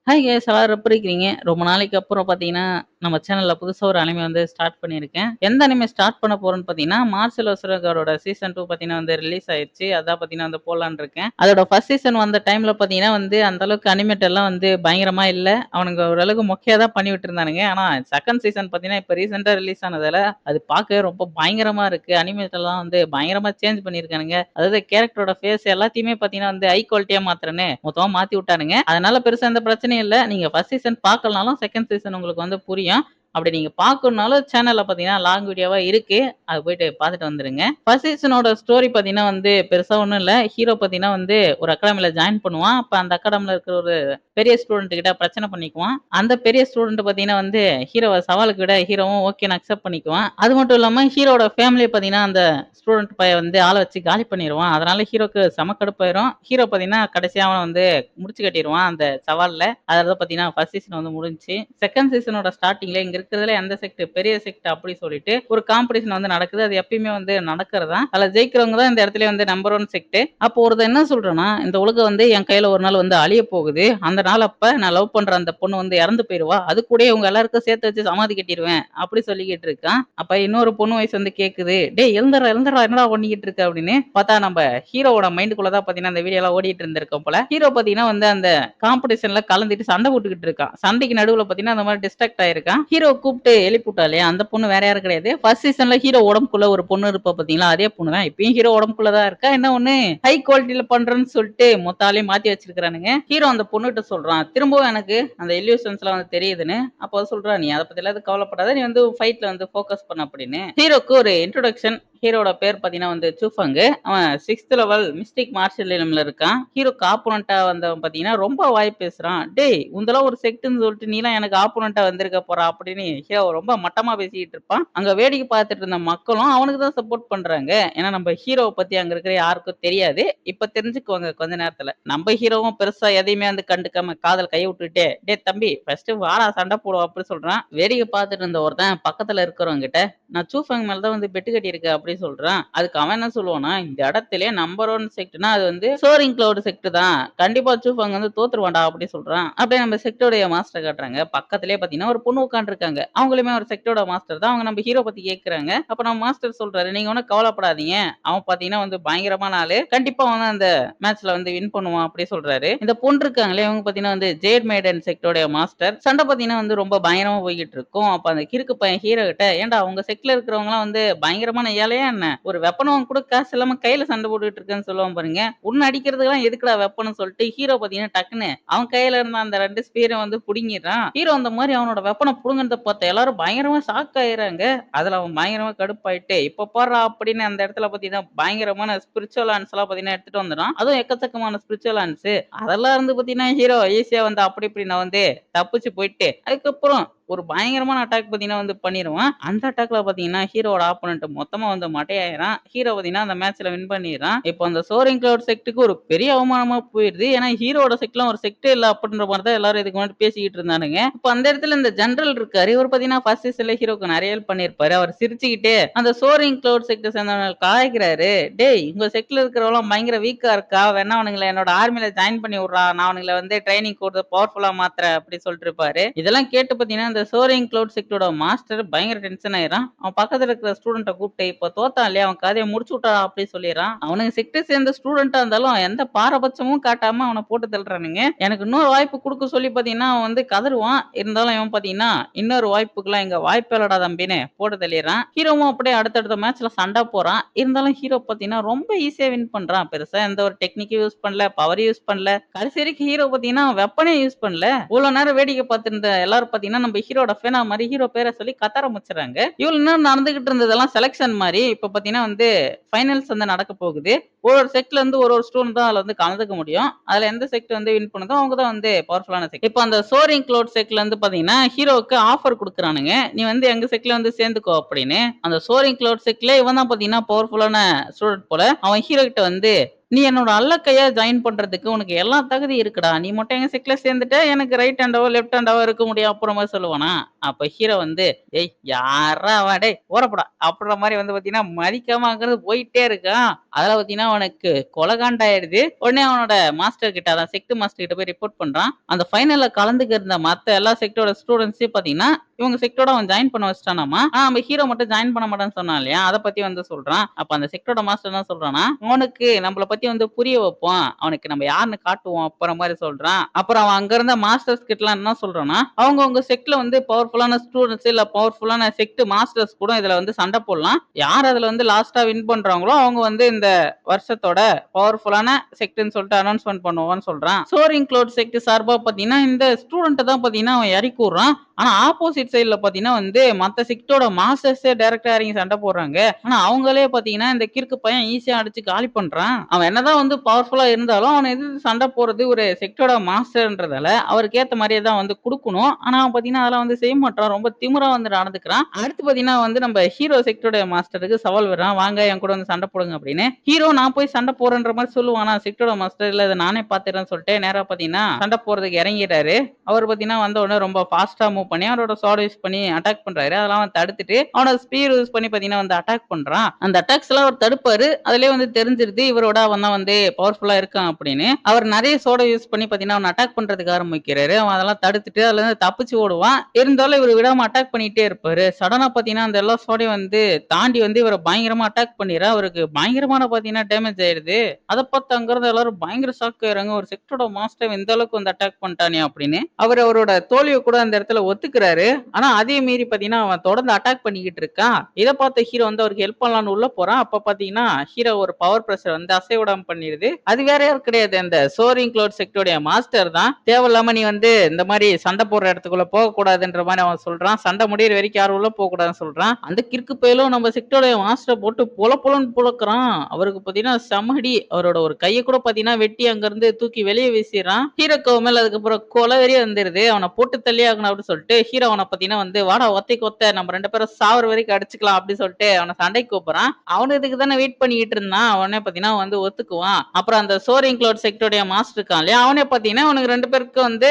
Hi guys எல்லாரும் எப்படி இருக்கிறீங்க? ரொம்ப நாளைக்கு அப்புறம் பார்த்தீங்கன்னா, நம்ம சேனல்ல புதுசா ஒரு அனிமே வந்து ஸ்டார்ட் பண்ணியிருக்கேன். எந்த அனிமே ஸ்டார்ட் பண்ண போறேன்னு பார்த்தீங்கன்னா, மார்செல் அசுரகாரோட சீசன் 2 பார்த்தீங்கன்னா வந்து ரிலீஸ் ஆயிருச்சு. அதான் பார்த்தீங்கன்னா வந்து போலான்னு இருக்கேன். அதோட ஃபர்ஸ்ட் சீசன் வந்த டைம்ல பார்த்தீங்கன்னா வந்து, அந்த அளவுக்கு அனிமேட் எல்லாம் வந்து பயங்கரமா இல்ல. அவனுங்க ஓரளவுக்கு மொக்கையா தான் பண்ணி விட்டுருந்தானுங்க. ஆனா செகண்ட் சீசன் பார்த்தீங்கன்னா, இப்ப ரீசென்ட்டா ரிலீஸ் ஆனதால, அது பார்க்கவே ரொம்ப பயங்கரமா இருக்கு. அனிமேட் எல்லாம் வந்து பயங்கரமா சேஞ்ச் பண்ணியிருக்கானுங்க. அதாவது கேரக்டரோட ஃபேஸ் எல்லாத்தையுமே பார்த்தீங்கன்னா வந்து ஹை குவாலிட்டியா மாத்துறேன்னு மொத்தமா மாத்தி விட்டானுங்க. அதனால பெருசா எந்த பிரச்சனையும் இல்ல. நீங்க ஃபர்ஸ்ட் சீசன் பார்க்கலனாலும் செகண்ட் சீசன் உங்களுக்கு வந்து புரியும். அப்படி நீங்க பார்க்கணும்னாலும் சேனல்ல பார்த்தீங்கன்னா, லாங் வீடியோவா இருக்கு. அத போயிட்டு பார்த்துட்டு வந்துருங்க. ஃபர்ஸ்ட் சீசனோட ஸ்டோரி பார்த்தீங்கன்னா வந்து பெருசா ஒண்ணும் இல்ல. ஹீரோ பார்த்தீங்கன்னா வந்து ஒரு அகாடமில ஜாயின் பண்ணுவான். அப்ப அந்த அகாடமில இருக்கிற ஒரு பெரிய ஸ்டூடண்ட் கிட்ட பிரச்சனை பண்ணிக்குவான். அந்த பெரிய ஸ்டூடண்ட் பார்த்தீங்கன்னா வந்து ஹீரோவ சவாலுக்கு விட ஹீரோவும் ஓகேன்னு அக்செப்ட் பண்ணிக்குவான். அது மட்டும் இல்லாம ஹீரோவோட ஃபேமிலிய பார்த்தீங்கன்னா, அந்த ஸ்டூடண்ட் பையன் வந்து ஆள வச்சு காலி பண்ணிருவான். அதனால ஹீரோக்கு செம கடுப்பாயிரும். ஹீரோ பார்த்தீங்கன்னா, கடைசியா அவன வந்து முடிச்சு கட்டிருவான் அந்த சவால்ல. அதுல பார்த்தீங்கன்னா, ஃபர்ஸ்ட் சீசன் வந்து முடிஞ்சுச்சு. செகண்ட் சீசனோட ஸ்டார்ட்டிங்ல இங்க இருக்கிறதுல எந்த செக்ட் பெரிய செக்ட் அப்படி சொல்லிட்டு ஒரு காம்படிஷன் வந்து நடக்குது. அது எப்பயுமே வந்து நடக்கிறது தான். அதுல ஜெயிக்கிறவங்க தான் இந்த இடத்துலயே வந்து நம்பர் 1 செக்ட். அப்போ ஒருத்தன் என்ன சொல்றான்னா, இந்த உலகம் வந்து என் கையில ஒரு நாள் வந்து அழியப் போகுது. அந்த நாள் அப்ப நான் லவ் பண்ற அந்த பொண்ணு வந்து இறந்து போயிருவா. அது கூடயே உங்க எல்லாருக்கும் சேர்த்து வச்சு சமாதி கட்டிருவேன். அப்படி சொல்லிக்கிட்டு இருக்கான். அப்ப இன்னொரு பொண்ணு வாய்ஸ் வந்து கேக்குது. டேய் எழுந்துர்றா எழுந்துர்றா என்னடா பண்ணிக்கிட்டு இருக்க அப்படின்னு. பார்த்தா நம்ம ஹீரோவோட மைண்டுக்குள்ள தான் பார்த்தீங்கன்னா, அந்த வீடியோலாம் ஓடிட்டு இருந்திருக்கும் போல. ஹீரோ பார்த்தீங்கன்னா வந்து அந்த காம்படிஷன்ல கலந்துட்டு சண்டை போட்டுக்கிட்டு இருக்கான். சண்டைக்கு நடுவுல பார்த்தீங்கன்னா, அந்த மாரி டிஸ்ட்ராக்ட் ஆயிருக்கான். ஹீரோ கூப்பிட்டு எழுப்பிவுட்டா இல்லையா, அந்த பொண்ணு வேற யாரும் கிடையாது. ஃபர்ஸ்ட் சீசன்ல ஹீரோ உடம்புக்குள்ள ஒரு பொண்ணு இருப்பா பார்த்தீங்களா, அதே பொண்ணு தான். இப்பயும் ஹீரோ உடம்புக்குள்ள தான் இருக்கா. என்ன ஒண்ணு ஹை குவாலிட்டில பண்றேன்னு சொல்லிட்டு மொத்த ஆளையும் மாத்தி வச்சிருக்கானுங்க. ஹீரோ அந்த பொண்ணுகிட்ட சொல்றான், திரும்பவும் எனக்கு அந்த இல்யூஷன்ஸ்லாம் வந்து தெரியுதுன்னு. அப்போ சொல்றா, நீ அத பத்திலாம் எதுவும் கவலைப்படாத. நீ வந்து ஃபைட்ல வந்து ஃபோக்கஸ் பண்ணு அப்படின்னு. ஹீரோக்கு ஒரு இன்ட்ரோடக்ஷன். ஹீரோட பேர் பார்த்தீங்கன்னா வந்து சூஃபங். அவன் 6த் லெவல் மிஸ்டிக் மார்ஷல் எலிமென்ட்ல இருக்கான். ஹீரோக்கு ஆப்போனன்ட்டா வந்தவன் பார்த்தீங்கன்னா, ரொம்ப வாய் பேசுறான். "டேய் உன்தெல்லாம் ஒரு செக்ட்ன்னு சொல்லிட்டு நீலாம் எனக்கு ஆப்போனன்ட்டா வந்திருக்க போறா" அப்படின்னு ஹீரோ ரொம்ப மட்டமா பேசிக்கிட்டு இருப்பான். அங்க வேடிக்கை பார்த்துட்டு இருந்த மக்களும் அவனுக்கு தான் சப்போர்ட் பண்றாங்க. ஏன்னா நம்ம ஹீரோவ பத்தி அங்க இருக்கிற யாருக்கும் தெரியாது. இப்ப தெரிஞ்சுக்குவாங்க கொஞ்ச நேரத்துல. நம்ம ஹீரோவும் பெருசா எதையுமே வந்து கண்டுக்காம காதுல கைய விட்டுக்கிட்டே, "டேய் தம்பி ஃபர்ஸ்ட் வாடா சண்டை போடுவோம்" அப்படி சொல்றான். வேடிக்கை பார்த்துட்டு இருந்த ஒருத்தன் பக்கத்துல இருக்கிறவங்க கிட்ட, "நான் சூஃபங் மேல தான் வந்து பெட் கட்டியிருக்கேன்" அப்படி சொல்றான். அதுக்கு அவன் என்ன சொல்லுவான்னா, "இந்த இடத்திலேயே நம்பர் 1 செக்ட்னா அது வந்து சோரிங் கிளவுட் செக்ட் தான். கண்டிப்பா சூஃபங் வந்து தோத்துருவான்டா" அப்படி சொல்றான். அப்படியே நம்ம செக்டோடைய மாஸ்டர் காட்டுறாங்க. பக்கத்திலேயே பார்த்தீங்கன்னா, ஒரு பொண்ணு உட்கார்ந்திருக்காங்க. அவங்களுமே ஒரு செக்டோட மாஸ்டர் தான். அவங்க நம்ம ஹீரோ பத்தி கேட்கறாங்க. அப்ப நம்ம மாஸ்டர் சொல்றாரு, "நீங்க ஒண்ணும் கவலைப்படாதீங்க. அவன் பார்த்தீங்கன்னா வந்து பயங்கரமான ஆளு. கண்டிப்பா அவன் அந்த மேட்ச்ல வந்து வின் பண்ணுவான்" அப்படி சொல்றாரு. இந்த பொண்ணு இருக்காங்களே, இவங்க பார்த்தீங்கன்னா வந்து ஜேட் மேய்டன் செக்டோடைய மாஸ்டர். சண்டை பார்த்தீங்கன்னா வந்து ரொம்ப பயங்கரமா போய்க்கிட்டு இருக்கும். அப்ப அந்த கிறுக்கு பையன் ஹீரோ கிட்ட, "ஏன்டா உங்க செட்ல இருக்கிறவங்கலாம் வந்து பயங்கரமான ஏழையா என்ன? ஒரு வெப்பன் வாங்க கூட காசு இல்லாம கையில சண்டை போட்டுட்டு இருக்கேன்னு" சொல்லுவான் பாருங்க. உன்ன அடிக்கிறதுக்கெல்லாம் எதுக்குடா வெப்பன்னு சொல்லிட்டு ஹீரோ பார்த்தீங்கன்னா டக்குன்னு அவன் கையில இருந்த அந்த 2 ஸ்பீர வந்து புடுங்கிடுறான். ஹீரோ அந்த மாரி அவனோட வெப்பன புடுங்குனத பார்த்து எல்லாரும் பயங்கரமா ஷாக் ஆயிர்றாங்க. அதுல அவன் பயங்கரமா கடுப்பாயிட்டு, "இப்ப பார்றா" அப்படின்னு அந்த இடத்துல பார்த்தீங்கன்னா, பயங்கரமான ஸ்பிரிச்சுவல் ஹேண்ட்ஸ்லாம் பார்த்தீங்கன்னா எடுத்துட்டு வந்துறான். அதுவும் எக்கச்சக்கமான ஸ்பிரிச்சுவல் ஹேண்ட்ஸ். அதெல்லாம் இருந்து பார்த்தீங்கன்னா, ஹீரோ ஈஸியா வந்து அப்படி இப்படி நான் வந்து தப்பிச்சு போயிட்டு, அதுக்கப்புறம் ஒரு பயங்கரமான அட்டாக் பார்த்தீங்கன்னா வந்து பண்ணிருவான். அந்த அட்டாக்ல பார்த்தீங்கன்னா, ஹீரோவோட ஆப்போனன்ட் மொத்தமா வந்து மட்டையாயிர்றான். ஹீரோ பார்த்தீங்கன்னா, அந்த மேட்ச்ல வின் பண்ணிர்றான். இப்போ அந்த சோரிங் கிளவுட் செக்ட்க்கு ஒரு பெரிய அவமானமா போயிருது. ஏன்னா, ஹீரோவோட செக்ட்லாம் ஒரு செக்ட்டே இல்ல அப்படின்ற மாரி தான் எல்லாரும் இதுக்கு முன்னாடி பேசிக்கிட்டு இருந்தானுங்க. இப்ப அந்த இடத்துல இந்த ஜெனரல் இருக்காரு. இவரு பார்த்தீங்கன்னா, ஃபர்ஸ்ட் சீசன்ல ஹீரோக்கு நெறைய ஹெல்ப் பண்ணியிருப்பாரு. அவர் சிரிச்சுக்கிட்டே அந்த சோரிங் கிளவுட் செக்ட்ட சேர்ந்தவன கலாய்க்கிறாரு. "டேய் உங்க செக்ட்ல இருக்கிறவன்லாம் பயங்கர வீக்கா இருக்கா. வேணா அவனுங்கள என்னோட ஆர்மில ஜாயின் பண்ணி விட்றா. நான் அவனுங்கள வந்து ட்ரெய்னிங் குடுத்து பவர்ஃபுல்லா மாத்துறேன்" அப்படி சொல்லிட்டுருப்பாரு. இதெல்லாம் கேட்டு பார்த்தீங்கன்னா, இந்த சோரிங் கிளவுட் செக்ட்டோட மாஸ்டர் பயங்கர டென்ஷன் ஆயிர்றான். அவன் பக்கத்துல இருக்கிற ஸ்டூடண்ட்ட கூப்பிட்டு, "இப்ப தோத்தான் இல்லையா? அவன் கதைய முடிச்சு விட்றா" அப்படி சொல்லிர்றான். அவனுங்க செக்ட்ட சேர்ந்த ஸ்டூடண்ட்டா இருந்தாலும் எந்த பாரபட்சமும் காட்டாம அவன போட்டு தள்ளுறானுங்க. எனக்கு இன்னொரு வாய்ப்பு குடுக்க சொல்லி பார்த்தீங்கன்னா, அவன் வந்து கதறுவான். இருந்தாலும் இவன் பார்த்தீங்கன்னா, இன்னொரு வாய்ப்புக்குலாம் இங்க வாய்ப்பே இல்லடா தம்பின்னு போட்டு தள்ளிர்றான். ஹீரோவும் அப்படியே அடுத்தடுத்த மேட்ச்ல சண்ட போறான். இருந்தாலும் ஹீரோ பார்த்தீங்கன்னா, ரொம்ப ஈஸியா வின் பண்றான். பெருசா எந்த ஒரு டெக்னிக்கும் யூஸ் பண்ணல, பவர் யூஸ் பண்ணல. கடைசி வரைக்கும் ஹீரோ பார்த்தீங்கன்னா, வெப்பனே யூஸ் பண்ணல. இவ்வளோ நேரம் வேடிக்கை பார்த்திருந்த எல்லாரும் பார்த்தீங்கன்னா, நம்ம ஹீரோட ஃபேனா மாரி ஹீரோ பேர சொல்லி கத்த ஆரம்பிச்சுடுறாங்க. இவ்வளோ நேரம் நடந்துகிட்டு இருந்ததெல்லாம் செலக்ஷன் மாரி, இப்ப பார்த்தீங்கன்னா வந்து ஃபைனல்ஸ் வந்து நடக்க போகுது. ஒரு ஒரு செக்ட்ல இருந்து ஒரு ஒரு ஸ்டூடண்ட் தான் அதுல வந்து கலந்துக்க முடியும். அதுல எந்த செக்ட் வந்து வின் பண்ணுதோ அவங்க தான் வந்து பவர்ஃபுல்லான செக்ட். இப்ப அந்த சோரிங் கிளவுட் செக்ட்ல வந்து பாத்தீங்கன்னா, ஹீரோவுக்கு ஆஃபர் குடுக்குறானுங்க. "நீ வந்து எங்க செக்ட்ல வந்து சேர்ந்துக்கோ" அப்படின்னு. அந்த சோரிங் கிளவுட் செக்ட்ல இவன் தான் பாத்தீங்கன்னா பவர்ஃபுல்லான ஸ்டூடண்ட் போல. அவன் ஹீரோ கிட்ட வந்து, நீ என்னோட அல்லக்கையா ஜாயின் பண்றதுக்கு உனக்கு எல்லா தகுதி இருக்குடா. நீ மட்டும் எங்க செட்ல சேர்ந்துட்ட, எனக்கு ரைட் ஹேண்டாவோ, லெஃப்ட் ஹேண்டாவோ இருக்க முடியும்." அப்புறம் மாரி சொல்லுவானா, அப்ப ஹீரோ வந்து, "டேய் யார்றா அவன்? டேய் ஓட போடா." அப்படின்ற மாரி வந்து பார்த்தீங்கன்னா, மதிக்காம அங்கருந்து போயிட்டே இருக்கான். அதுல பார்த்தீங்கன்னா, அவனுக்கு கொலை காண்டாயிடுது. உடனே அவனோட மாஸ்டர் கிட்ட, அதான் செக்ட் மாஸ்டர் கிட்ட போய் ரிப்போர்ட் பண்றான். அந்த ஃபைனல்ல கலந்துக்க இருந்த மத்த எல்லா செக்ட்டோட ஸ்டூடண்ட்ஸையும் பார்த்தீங்கன்னா, இவங்க செக்ட்டோட அவன் ஜாயின் பண்ண வச்சுட்டானாமா. ஆனா நம்ம ஹீரோ மட்டும் ஜாயின் பண்ண மாட்டான்னு சொன்னான் இல்லையா? அத பத்தி வந்து சொல்றான். அப்ப அந்த செக்ட்டோட மாஸ்டர் என்ன சொல்றான்னா, அவனுக்கு நம்மள பத்தி வந்து புரிய வைப்போம். அவனுக்கு நம்ம யாருன்னு காட்டுவோம் அப்புறம் மாரி சொல்றான். அப்புறம் அவன் அங்க இருந்த மாஸ்டர்ஸ் கிட்டலாம் என்ன சொல்றான்னா, அவங்கவங்க செக்ட்ல வந்து பவர்ஃபுல்லான ஸ்டூடண்ட்ஸ் இல்ல பவர்ஃபுல்லான செக்ட் மாஸ்டர்ஸ் கூட இதுல வந்து சண்டை போடலாம். யார் அதுல வந்து லாஸ்ட்டா வின் பண்றாங்களோ அவங்க வந்து இந்த வருஷத்தோட பவர்ஃபுல்லான செக்ட்ன்னு சொல்லிட்டு அனௌன்ஸ்மென்ட் பண்ணுவோம்னு சொல்றான். சோரிங் க்ளவுட் செக்ட் சார்பா பார்த்தீங்கன்னா, இந்த ஸ்டூடண்ட்ட தான் பார்த்தீங்கன்னா அவன் இறக்கி விடுறான். ஆனா ஆப்போசிட் சைடுல பார்த்தீங்கன்னா வந்து மத்த செக்ட்டோட மாஸ்டர்ஸே டைரக்ட்டா இறங்கி சண்டை போடுறாங்க. ஆனா அவங்களே பார்த்தீங்கன்னா, இந்த கிறுக்கு பையன் ஈஸியா அடிச்சு காலி பண்றான். அவன் என்னதான் வந்து பவர்ஃபுல்லா இருந்தாலும், அவன எதிர்த்து சண்டை போடுறது ஒரு செக்ட்டோட மாஸ்டர்ன்றதால, அவருக்கு ஏத்த மாரியே தான் வந்து குடுக்கணும். ஆனா அவன் பார்த்தீங்கன்னா, அதெல்லாம் வந்து செய்ய மாட்றான். ரொம்ப திமிரா வந்து நடந்துக்கிறான். அடுத்து பார்த்தீங்கன்னா வந்து நம்ம ஹீரோ செக்ட்டோட மாஸ்டருக்கு சவால் விடுறான். "வாங்க என் கூட வந்து சண்டை போடுங்க" அப்படின்னு. ஹீரோ நான் போய் சண்டை போடுறேன்ற மாரி சொல்லுவான். ஆனா செக்ட்டோட மாஸ்டர் இல்ல இத நானே பார்த்துக்கிறேன்னு சொல்லிட்டு நேரா பார்த்தீங்கன்னா, சண்டை போடுறதுக்கு இறங்கிட்டாரு. அவரு பார்த்தீங்கன்னா, வந்த உடனே ரொம்ப ஃபாஸ்ட்டா மூவ் பண்ணி அவரோட ஸ்வார்ட் யூஸ் பண்ணி அட்டாக் பண்றாரு. அதெல்லாம் அவன் தடுத்துட்டு, அவனோட ஸ்பீர் யூஸ் பண்ணி பார்த்தீங்கன்னா வந்து அட்டாக் பண்றான். அந்த அட்டாக்ஸ்லாம் அவர் தடுப்பாரு. அதிலேயே வந்து தெரிஞ்சிருது இவரோட அவன் தான் வந்து பவர்ஃபுல்லா இருக்கான் அப்படின்னு. அவர் நெறைய சோர்ட யூஸ் பண்ணி பார்த்தீங்கன்னா, அவன அட்டாக் பண்றதுக்கு ஆரம்பிக்கிறாரு. அவன் அதெல்லாம் தடுத்துட்டு அதுலருந்து தப்பிச்சு ஓடுவான். இருந்தாலும் இவரு விடாம அட்டாக் பண்ணிட்டே இருப்பாரு. சடனா பார்த்தீங்கன்னா, அந்த எல்லா சோர்டையும் வந்து தாண்டி வந்து இவர பயங்கரமா அட்டாக் பண்ணிர்றா. அவருக்கு பயங்கரமான பார்த்தீங்கன்னா டேமேஜ் ஆயிடுது. அத பார்த்து அங்க இருந்த எல்லாரும் பயங்கர ஷாக் ஆயிடுறாங்க. ஒரு செக்ட்டரோட மாஸ்டர் இந்த அளவுக்கு வந்து அட்டாக் பண்ணிட்டானே அப்படின்னு. அவரு அவரோட தோல்விய கூட அந்த இடத்துல ஒத்துக்கிறாரு. ஆனா அதையும் மீறி பார்த்தீங்கன்னா, அவன் தொடர்ந்து அட்டாக் பண்ணிக்கிட்டு இருக்கான். இத பார்த்த ஹீரோ வந்து அவருக்கு ஹெல்ப் பண்ணலான்னு உள்ள போறான். அப்ப பார்த்தீங்கன்னா, ஹீரோ ஒரு பவர் பிரஷர் வந்து அசைய விடாம பண்ணிருது. அது வேற யாரும் கிடையாது. அந்த சோரிங் க்ளவுட் செக்ட்டோட மாஸ்டர் தான். தேவையில்லாம நீ வந்து இந்த மாரி சண்டை போடுற இடத்துக்குள்ள போகக்கூடாதுன்ற மாரி அவன் சொல்றான். சண்டை முடியிற வரைக்கும் யாரும் உள்ள போகக்கூடாதுன்னு சொல்றான். அந்த கிறுக்கு பயலும் நம்ம செக்ட்டோட மாஸ்டர போட்டு பொல பொலன்னு பொளக்குறான். அவருக்கு பார்த்தீங்கன்னா செம அடி. அவரோட ஒரு கைய கூட பார்த்தீங்கன்னா வெட்டி அங்கருந்து தூக்கி வெளிய வீசிறான். ஹீரோக்கு அவன் மேல அதுக்கப்புறம் கொலை வெறியே வந்துருது. அவன போட்டு தள்ளியே ஆகணும் அப்படின்னு சொல்லிட்டு ஹீரோ அவன பார்த்தீங்கன்னா வந்து வாடா ஒத்தைக்கு ஒத்த நம்ம 2 பேரும் சாவுற வரைக்கும் அடிச்சுக்கலாம் அப்படின்னு சொல்லிட்டு அவன சண்டைக்கு கூப்பிடுறான். அவனும் இதுக்கு தானே வெயிட் பண்ணிக்கிட்டு இருந்தான். அவனே பார்த்தீங்கன்னா வந்து ஒத்துக்குவான். அப்புறம் அந்த சோரிங் க்ளவுட் செக்ட்டோட மாஸ்டர் இருக்கான் இல்லையா? அவனே பார்த்தீங்கன்னா இவனுக்கு 2 பேருக்கு வந்து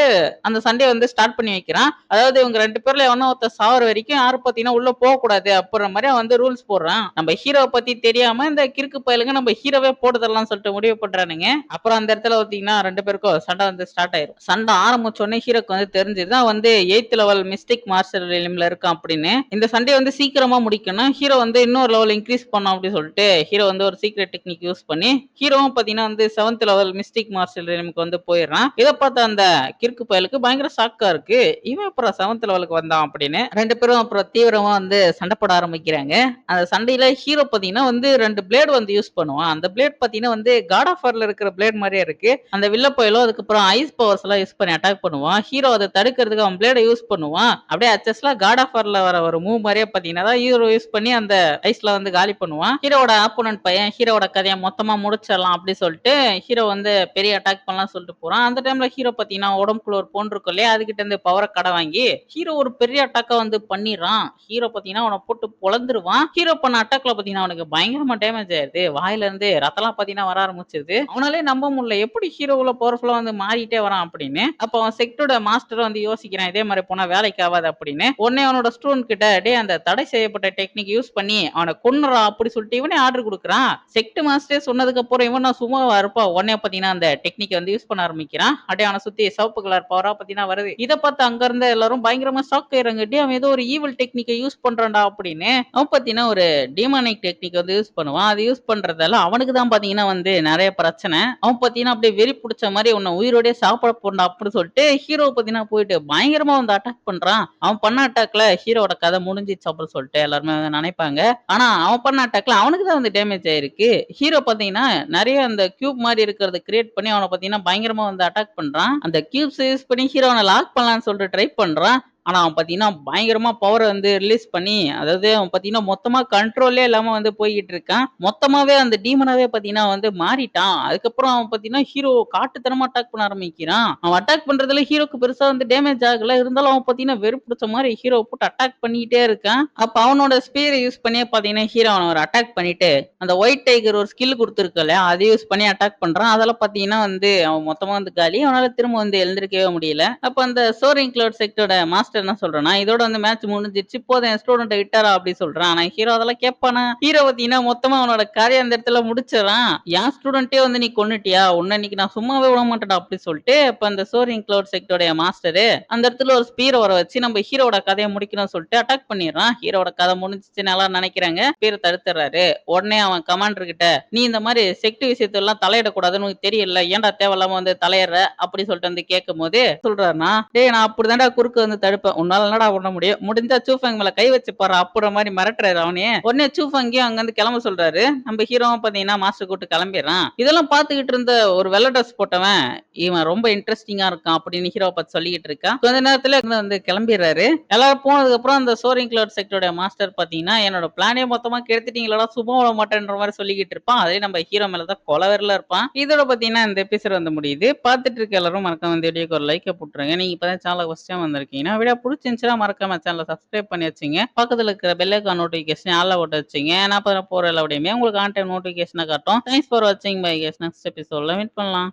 அந்த சண்டைய வந்து ஸ்டார்ட் பண்ணி வைக்கிறான். அதாவது இவங்க 2 பேர்ல எவனோ ஒருத்தன் சாவுற வரைக்கும் யாரும் பார்த்தீங்கன்னா உள்ள போகக்கூடாது அப்படின்ற மாரி அவன் வந்து ரூல்ஸ் போடுறான். நம்ம ஹீரோவ பத்தி தெரியாம இந்த கிறுக்கு பயலுங்க நம்ம ஹீரோவே போட்டு தரலாம்னு சொல்லிட்டு முடிவு பண்றானுங்க. அப்புறம் அந்த இடத்துல பார்த்தீங்கன்னா 2 பேருக்கும் சண்டை வந்து ஸ்டார்ட் ஆயிரும். சண்டை ஆரம்பிச்ச உடனே ஹீரோக்கு வந்து தெரிஞ்சுது அவன் வந்து 8த் லெவல் மிஸ்டிக் மாஸ்டர் ரிலிம்ல இருக்கான் அப்படின்னு. இந்த சண்டைய வந்து சீக்கிரமா முடிக்கணும். ஹீரோ வந்து இன்னொரு லெவல் இன்கிரீஸ் பண்ணணும் அப்படின்னு சொல்லிட்டு ஹீரோ வந்து ஒரு சீக்ரெட் டெக்னிக் யூஸ் பண்ணி ஹீரோவும் பார்த்தீங்கன்னா வந்து 7th லெவல் மிஸ்டிக் மாஸ்டர் ரிலிம்க்கு வந்து போயிடுறான். இத பார்த்த அந்த கிறுக்கு பயலுக்கு பயங்கர ஷாக்கா இருக்கு. இவன் அப்புறம் 7th லெவலுக்கு வந்தான் அப்படின்னு 2 பேரும் அப்புறம் தீவிரமா வந்து சண்டை போட ஆரம்பிக்கிறாங்க. அந்த சண்டையில ஹீரோ பார்த்தீங்கன்னா வந்து 2 பிளேட் வந்து யூஸ் பண்ணுவான். அந்த பிளேட் பார்த்தீங்கன்னா வந்து காட் ஆஃப் வார்ல இருக்கிற பிளேட் மாரியே இருக்கு. அந்த வில்ல புயலும் அதுக்கப்புறம் ஐஸ் பவர்ஸ் எல்லாம் யூஸ் பண்ணி அட்டாக் பண்ணுவான். ஹீரோ அத தடுக்கிறதுக்கு அவன் பிளேட யூஸ் பண்ணுவான். அப்படியே அச்சஸ்லா காட் ஆஃப் வார்ல வர ஒரு மூவ் மாரியே பார்த்தீங்கன்னா தான் ஹீரோ யூஸ் பண்ணி அந்த ஐஸ்ல வந்து காலி பண்ணுவான். ஹீரோவோட ஆப்போனன்ட் பையன் ஹீரோவோட கதைய மொத்தமா முடிச்சிடலாம் அப்படி சொல்லிட்டு ஹீரோ வந்து பெரிய அட்டாக் பண்ணலாம்னு சொல்லிட்டு போறான். அந்த டைம்ல ஹீரோ பார்த்தீங்கன்னா உடம்புக்குள்ள ஒரு பொன் இருக்கும் இல்லையா? அதுகிட்ட இருந்து பவர கடன் வாங்கி ஹீரோ ஒரு பெரிய அட்டாக்கா வந்து பண்ணிடுறான். ஹீரோ பார்த்தீங்கன்னா அவன போட்டு பொளந்துருவான். ஹீரோ பண்ண அட்டாக்ல பார்த்தீங்கன்னா அவனுக்கு பயங்கரமா டேமேஜ் ஆயிருது. வாயில இருந்து ரத்தம்லாம் பார்த்தீங்கன்னா வர ஆரம்பிச்சிருது. அவனாலே நம்ப முடியல. எப்படி ஹீரோ இவ்வளோ பவர்ஃபுல்லா வந்து மாறிட்டே வரான் அப்படின்னு. அப்ப அவன் செக்ட்டோட மாஸ்டர் வந்து யோசிக்கிறான். இதே மாரி போனா வேலைக்கு ஆவாது அப்படின்னு. உடனே அவனோட ஸ்டூடண்ட் கிட்ட டேய் அந்த தடை செய்யப்பட்ட டெக்னிக் யூஸ் பண்ணி அவன கொன்னுறா அப்படி சொல்லிட்டு இவனே ஆர்டர் குடுக்குறான். செக்ட் மாஸ்டரே சொன்னதுக்கு அப்புறம் இவன் நான் சும்மாவா இருப்பான். உடனே பார்த்தீங்கன்னா அந்த டெக்னிக் வந்து யூஸ் பண்ண ஆரம்பிக்கிறான். அப்படியே அவன சுத்தி சிவப்பு கலர் பவரா பார்த்தீங்கன்னா வருது. இத பார்த்து அங்க இருந்த எல்லாரும் பயங்கரமா ஷாக் ஆயிடுறாங்க. டேய் அவன் ஏதோ ஒரு ஈவில் டெக்னிக்க யூஸ் பண்றான்டா அப்படின்னு. அவன் பார்த்தீங்கன்னா ஒரு டீமானிக் டெக்னிக் வந்து யூஸ் பண்ணுவான். அது யூஸ் பண்றதால அவனுக்கு தான் பார்த்தீங்கன்னா வந்து நெறைய பிரச்சனை. அவன் பார்த்தீங்கன்னா அப்படியே வெறி புடிச்ச மாரி உன்ன உயிரோடயே சாப்பிட போறேன்டா அப்படி சொல்லிட்டு ஹீரோ பார்த்தீங்கன்னா போயிட்டு பயங்கரமா வந்து அட்டாக் பண்றான். அவன் பண்ண அட்டாக்ல ஹீரோவோட கதை முடிஞ்சிச்சு அப்படின்னு சொல்லிட்டு எல்லாருமே வந்து நினைப்பாங்க. ஆனா அவன் பண்ண அட்டாக்ல அவனுக்கு தான் வந்து டேமேஜ் ஆயிருக்கு. ஹீரோ பார்த்தீங்கன்னா நெறைய அந்த கியூப் மாரி இருக்கிறத கிரியேட் பண்ணி அவன பார்த்தீங்கன்னா பயங்கரமா வந்து அட்டாக் பண்றான். அந்த கியூப்ஸ் யூஸ் பண்ணி ஹீரோவன லாக் பண்ணலாம்னு சொல்லிட்டு ட்ரை பண்றான். ஆனா அவன் பார்த்தீங்கன்னா, பயங்கரமா பவர வந்து ரிலீஸ் பண்ணி, அதாவது அவன் பார்த்தீங்கன்னா, மொத்தமா கண்ட்ரோலே இல்லாம வந்து போய்க்கிட்டு இருக்கான். மொத்தமாவே அந்த டீமனாவே பார்த்தீங்கன்னா வந்து மாறிட்டான். அதுக்கப்புறம் அவன் பார்த்தீங்கன்னா, ஹீரோ காட்டுத்தனமா அட்டாக் பண்ண ஆரம்பிக்கிறான். அவன் அட்டாக் பண்றதுல ஹீரோக்கு பெருசா வந்து டேமேஜ் ஆகல. இருந்தாலும் அவன் பார்த்தீங்கன்னா, வெறி புடிச்ச மாரி ஹீரோவ போட்டு அட்டாக் பண்ணிக்கிட்டே இருக்கான். அப்ப அவனோட ஸ்பீர யூஸ் பண்ணியே பார்த்தீங்கன்னா, ஹீரோ அவன ஒரு அட்டாக் பண்ணிட்டு, அந்த ஒயிட் டைகர் ஒரு ஸ்கில் குடுத்திருக்கு இல்லையா? அத யூஸ் பண்ணி அட்டாக் பண்றான். அதெல்லாம் பார்த்தீங்கன்னா வந்து, அவன் மொத்தமா வந்து காலி. அவனால திரும்ப வந்து எழுந்திரிக்கவே முடியல. அப்ப அந்த சோரிங் கிளவுட் செக்ட்டோட மாஸ்டர் என்ன சொல்றான்னா, "இதோட வந்து மேட்ச் முடிஞ்சிருச்சு. போதும் என் ஸ்டூடண்ட்ட விட்டர்றா" அப்படி சொல்றான். ஆனா ஹீரோ அதெல்லாம் கேட்பானா? ஹீரோ பார்த்தீங்கன்னா, மொத்தமா அவனோட காரிய அந்த இடத்துல முடிச்சிடுறான். "என் ஸ்டூடண்ட்டயே வந்து நீ கொன்னுட்டியா? உன்ன இன்னைக்கு நான் சும்மாவே விடமாட்டேன்டா" அப்படி சொல்லிட்டு, அப்ப அந்த சோரிங் கிளவுட் செக்ட்டோடைய மாஸ்டரு, அந்த இடத்துல ஒரு ஸ்பீர வர வச்சு, நம்ம ஹீரோவோட கதைய முடிக்கணும்னு சொல்லிட்டு அட்டாக் பண்ணிடுறான். ஹீரோவோட கதை முடிஞ்சிச்சுன்னு எல்லாரும் நெனைக்கிறாங்க. ஸ்பீர தடுத்துடுறாரு. உடனே அவன் கமாண்டர் கிட்ட, "நீ இந்த மாரி செக்ட் விஷயத்துலலாம் தலையிடக்கூடாதுன்னு உனக்கு தெரியல. ஏன்டா தேவையில்லாம வந்து தலையிடுற?" அப்படி சொல்லிட்டு வந்து கேட்கும்போது சொல்றாருன்னா, "டேய் நான் அப்படிதான்டா குறுக்க வந்து தடுப்பேன். உன்னால என்னடா பண்ண முடியும்? முடிஞ்சா சூஃபேங் மேல கை வச்சு பார்றா" அப்படின்ற மாரி மிரட்டுறாரு அவனையே. உடனே சூஃபேங்கையும் அங்கருந்து கிளம்ப சொல்றாரு. நம்ம ஹீரோவும் பார்த்தீங்கன்னா, மாஸ்டர் கூட்டு கிளம்பிர்றான். இதெல்லாம் பார்த்துக்கிட்டு இருந்த ஒரு வெள்ள ட்ரெஸ் போட்டவன், "இவன் ரொம்ப இன்ட்ரஸ்டிங்கா இருக்கான்" அப்படின்னு ஹீரோவ பார்த்து சொல்லிக்கிட்டு இருக்கான். கொஞ்ச நேரத்துல இங்க வந்து கிளம்பிர்றாரு. எல்லாரும் போனதுக்கப்புறம் அந்த சோரிங் கிளவுட் செக்டரோட மாஸ்டர் பார்த்தீங்கன்னா, "என்னோட பிளானே மொத்தமா கெடுத்துட்டீங்களேடா! சும்மா விட மாட்டேன்ற" மாரி சொல்லிக்கிட்டு இருப்பான். அதே நம்ம ஹீரோ மேல தான் கொலவெறில இருப்பான். இதோட பார்த்தீங்கன்னா, இந்த எபிசோட் வந்து முடியுது. பார்த்துட்டு இருக்க எல்லாரும் மறக்காம இந்த வீடியோக்கு ஒரு லைக்க போட்டுருங்க. நீங்க இப்ப தான் சேனலுக்கு ஃபர்ஸ்ட் டைம் வந்திருக்கீங்கன்னா, வீடியோ புடிச்சிருந்துச்சுன்னா மறக்காம சேனல சப்ஸ்கிரைப் பண்ணி வச்சுங்க. பக்கத்துல இருக்கிற பெல் ஐகான் நோட்டிஃபிகேஷன் ஆல்ல போட்டு வச்சுங்க. நான் போற எல்லா வீடியோயுமே உங்களுக்கு ஆன் டைம் நோட்டிஃபிகேஷனா காட்டும். தேங்க்ஸ் ஃபார் வாட்சிங் பை கெஸ். நெக்ஸ்ட் எபிசோட்ல மீட் பண்ணலாம்.